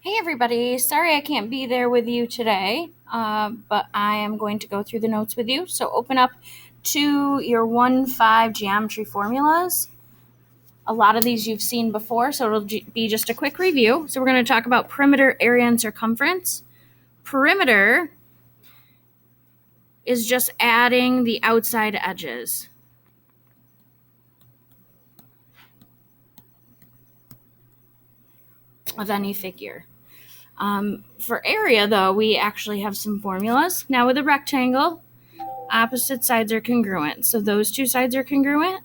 Hey everybody, sorry I can't be there with you today, but I am going to go through the notes with you. So open up to your 1-5 geometry formulas. A lot of these you've seen before, so it'll be just a quick review. So we're going to talk about perimeter, area, and circumference. Perimeter is just adding the outside edges of any figure. For area, though, we actually have some formulas. Now with a rectangle, opposite sides are congruent. So those two sides are congruent,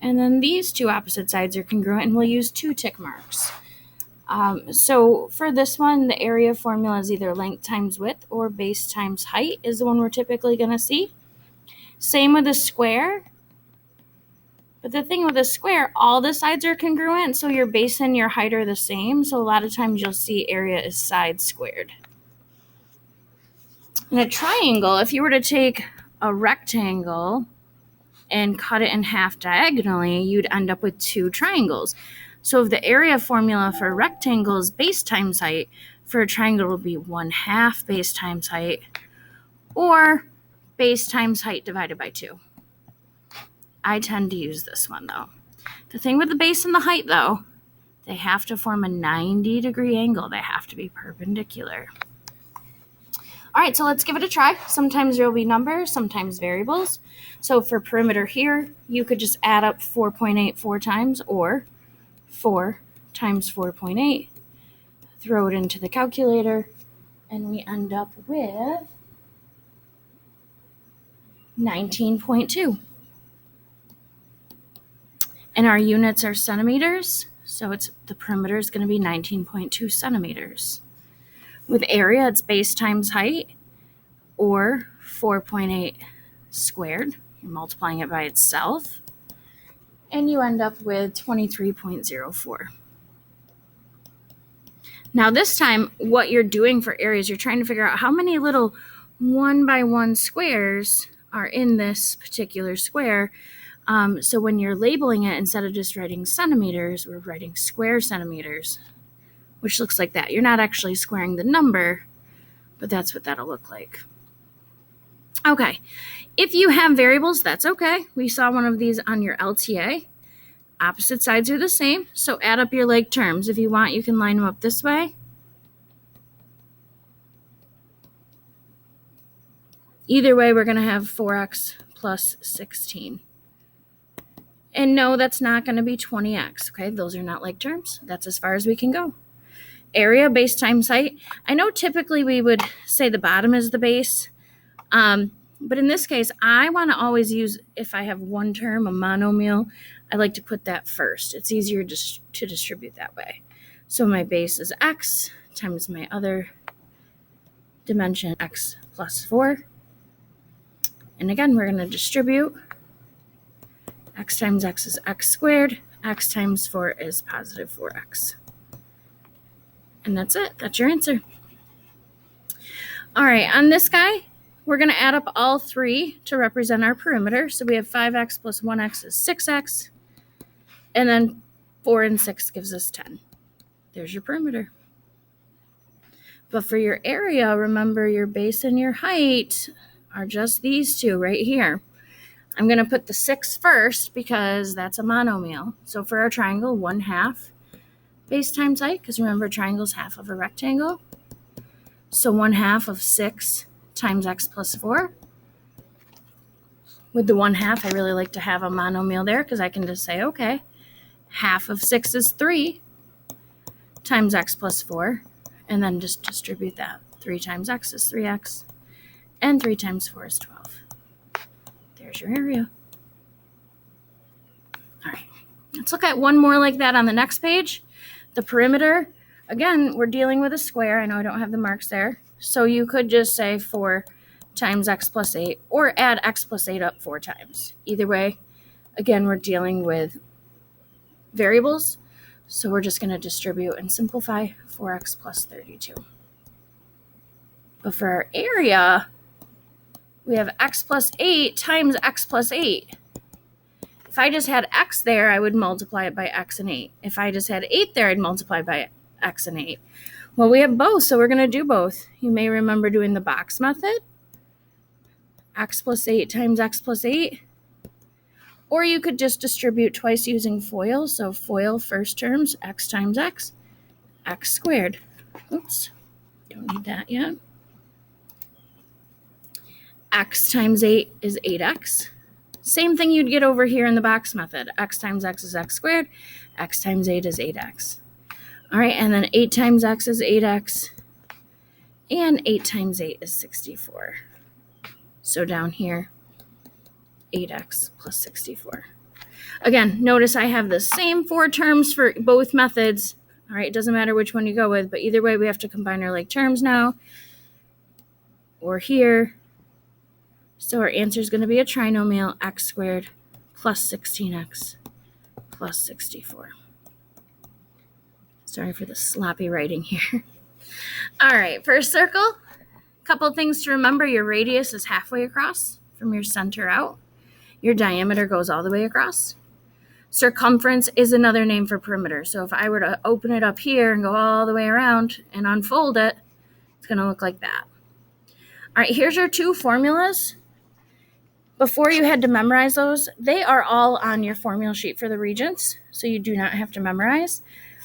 and then these two opposite sides are congruent, and we'll use 2 tick marks. So for this one, the area formula is either length times width or base times height is the one we're typically going to see. Same with a square. But the thing with a square, all the sides are congruent, so your base and your height are the same. So a lot of times you'll see area is side squared. In a triangle, if you were to take a rectangle and cut it in half diagonally, you'd end up with 2 triangles. So if the area formula for a rectangle is base times height, for a triangle will be 1/2 base times height, or base times height divided by 2. I tend to use this one though. The thing with the base and the height though, they have to form a 90-degree angle. They have to be perpendicular. All right, so let's give it a try. Sometimes there will be numbers, sometimes variables. So for perimeter here, you could just add up 4.8 4 times, or 4 times 4.8, throw it into the calculator, and we end up with 19.2. And our units are centimeters, so the perimeter is going to be 19.2 centimeters. With area, it's base times height, or 4.8 squared. You're multiplying it by itself, and you end up with 23.04. Now this time, what you're doing for areas, you're trying to figure out how many little 1-by-1 squares are in this particular square. So when you're labeling it, instead of just writing centimeters, we're writing square centimeters, which looks like that. You're not actually squaring the number, but that's what that'll look like. Okay, if you have variables, that's okay. We saw one of these on your LTA. Opposite sides are the same, so add up your like terms. If you want, you can line them up this way. Either way, we're going to have 4x plus 16. And no, that's not going to be 20x, okay? Those are not like terms. That's as far as we can go. Area, base times height. I know typically we would say the bottom is the base, but in this case, I want to always use, if I have one term, a monomial, I like to put that first. It's easier to distribute that way. So my base is x times my other dimension, x plus 4. And again, we're going to distribute. X times x is x squared. X times 4 is positive 4x. And that's it. That's your answer. All right, on this guy, we're going to add up all 3 to represent our perimeter. So we have 5x plus 1x is 6x. And then 4 and 6 gives us 10. There's your perimeter. But for your area, remember your base and your height are just these 2 right here. I'm going to put the 6 first because that's a monomial. So for our triangle, 1/2 base times height, because remember, triangle is half of a rectangle. So 1/2 of 6 times x plus 4. With the 1/2, I really like to have a monomial there because I can just say, okay, half of 6 is 3 times x plus 4, and then just distribute that. 3 times x is 3x, and 3 times 4 is 12. There's your area. All right, let's look at one more like that on the next page. The perimeter, again, we're dealing with a square. I know I don't have the marks there. So you could just say 4 times x plus 8, or add x plus 8 up 4 times. Either way, again, we're dealing with variables. So we're just going to distribute and simplify 4x plus 32. But for our area, we have x plus 8 times x plus 8. If I just had x there, I would multiply it by x and 8. If I just had 8 there, I'd multiply by x and 8? Well, we have both, so we're going to do both. You may remember doing the box method, x plus 8 times x plus 8. Or you could just distribute twice using FOIL. So FOIL first terms, x times x squared. Oops, don't need that yet. X times 8 is 8x. Same thing you'd get over here in the box method. X times x is x squared. X times 8 is 8x. All right, and then 8 times x is 8x. And 8 times 8 is 64. So down here, 8x plus 64. Again, notice I have the same 4 terms for both methods. All right, it doesn't matter which one you go with, but either way, we have to combine our like terms now. Or here. So our answer is going to be a trinomial, x squared plus 16x plus 64. Sorry for the sloppy writing here. All right, for a circle, a couple things to remember. Your radius is halfway across from your center out. Your diameter goes all the way across. Circumference is another name for perimeter. So if I were to open it up here and go all the way around and unfold it, it's going to look like that. All right, here's your 2 formulas. Before you had to memorize those, they are all on your formula sheet for the Regents, so you do not have to memorize.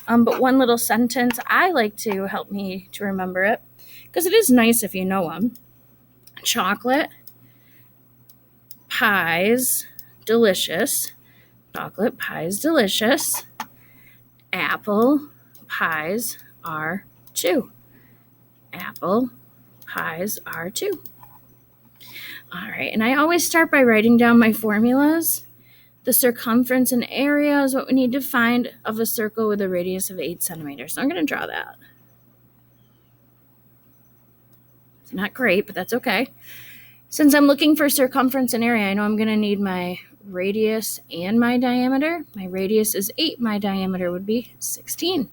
But one little sentence I like to help me to remember it, because it is nice if you know them. Chocolate pies delicious. Chocolate pies delicious. Apple pies are 2. Apple pies are 2. All right, and I always start by writing down my formulas. The circumference and area is what we need to find of a circle with a radius of 8 centimeters. So I'm going to draw that. It's not great, but that's okay. Since I'm looking for circumference and area, I know I'm going to need my radius and my diameter. My radius is 8. My diameter would be 16.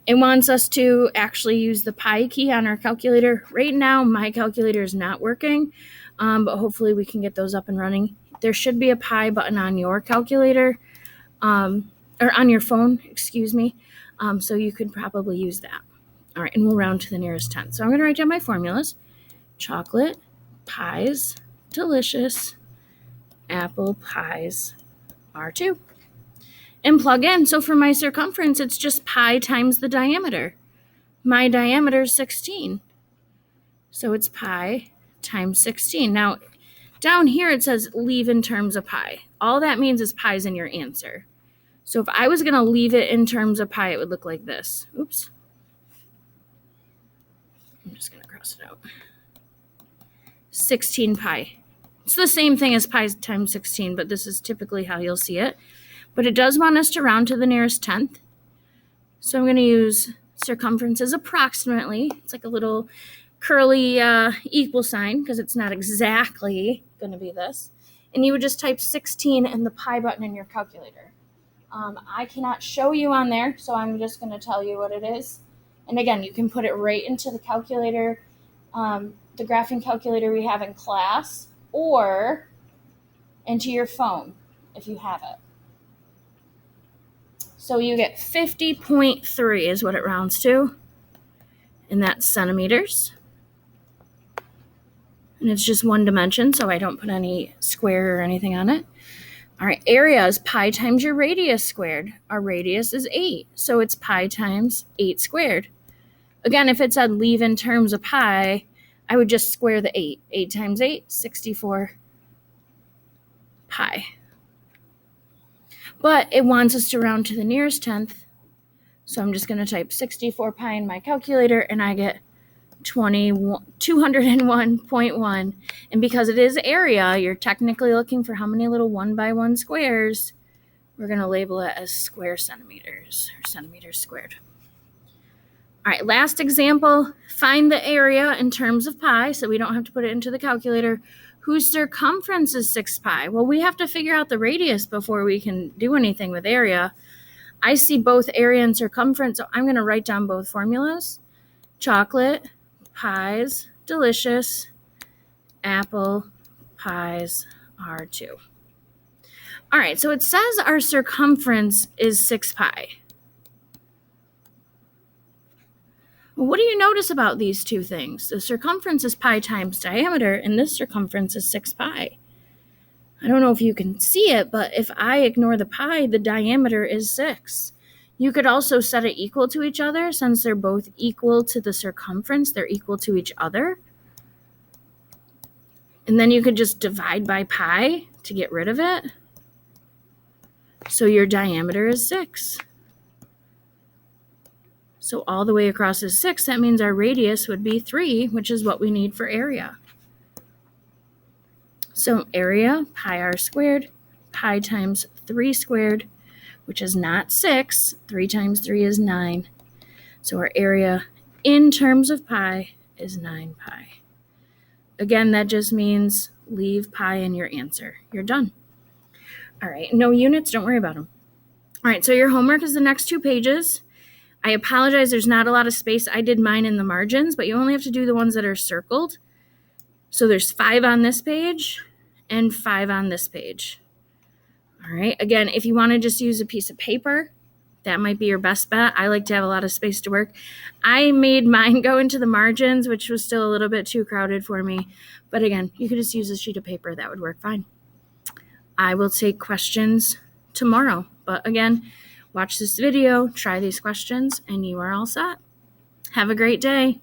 It wants us to actually use the pi key on our calculator. Right now, my calculator is not working, but hopefully we can get those up and running. There should be a pi button on your calculator, or on your phone, excuse me, so you could probably use that. All right, and we'll round to the nearest 10. So I'm going to write down my formulas. Chocolate pies delicious. Apple pies are 2. And plug in. So for my circumference, it's just pi times the diameter. My diameter is 16. So it's pi times 16. Now, down here it says leave in terms of pi. All that means is pi is in your answer. So if I was going to leave it in terms of pi, it would look like this. Oops. I'm just going to cross it out. 16 pi. It's the same thing as pi times 16, but this is typically how you'll see it. But it does want us to round to the nearest 10th. So I'm going to use circumference as approximately. It's like a little curly equal sign because it's not exactly going to be this. And you would just type 16 and the pi button in your calculator. I cannot show you on there, so I'm just going to tell you what it is. And again, you can put it right into the calculator, the graphing calculator we have in class, or into your phone if you have it. So you get 50.3 is what it rounds to, and that's centimeters. And it's just one dimension, so I don't put any square or anything on it. All right, area is pi times your radius squared. Our radius is 8, so it's pi times 8 squared. Again, if it said leave in terms of pi, I would just square the 8. 8 times 8, 64 pi. But it wants us to round to the nearest 10th. So I'm just going to type 64 pi in my calculator, and I get 201.1. And because it is area, you're technically looking for how many little 1 by 1 squares. We're going to label it as square centimeters, or centimeters squared. All right, last example. Find the area in terms of pi, so we don't have to put it into the calculator. Whose circumference is 6 pi? Well, we have to figure out the radius before we can do anything with area. I see both area and circumference, so I'm going to write down both formulas. Chocolate pies delicious. Apple pies are 2. All right, so it says our circumference is 6 pi. Well, what do you notice about these two things? The circumference is pi times diameter, and this circumference is 6 pi. I don't know if you can see it, but if I ignore the pi, the diameter is 6. You could also set it equal to each other. Since they're both equal to the circumference, they're equal to each other. And then you could just divide by pi to get rid of it. So your diameter is 6. So all the way across is 6. That means our radius would be 3, which is what we need for area. So area, pi r squared, pi times 3 squared, which is not 6. 3 times 3 is 9. So our area in terms of pi is 9 pi. Again, that just means leave pi in your answer. You're done. All right, no units, don't worry about them. All right, so your homework is the next 2 pages. I apologize, there's not a lot of space. I did mine in the margins, but you only have to do the ones that are circled. So there's 5 on this page and 5 on this page. All right, again, if you want to just use a piece of paper, that might be your best bet. I like to have a lot of space to work. I made mine go into the margins, which was still a little bit too crowded for me. But again, you could just use a sheet of paper. That would work fine. I will take questions tomorrow. But again, watch this video, try these questions, and you are all set. Have a great day.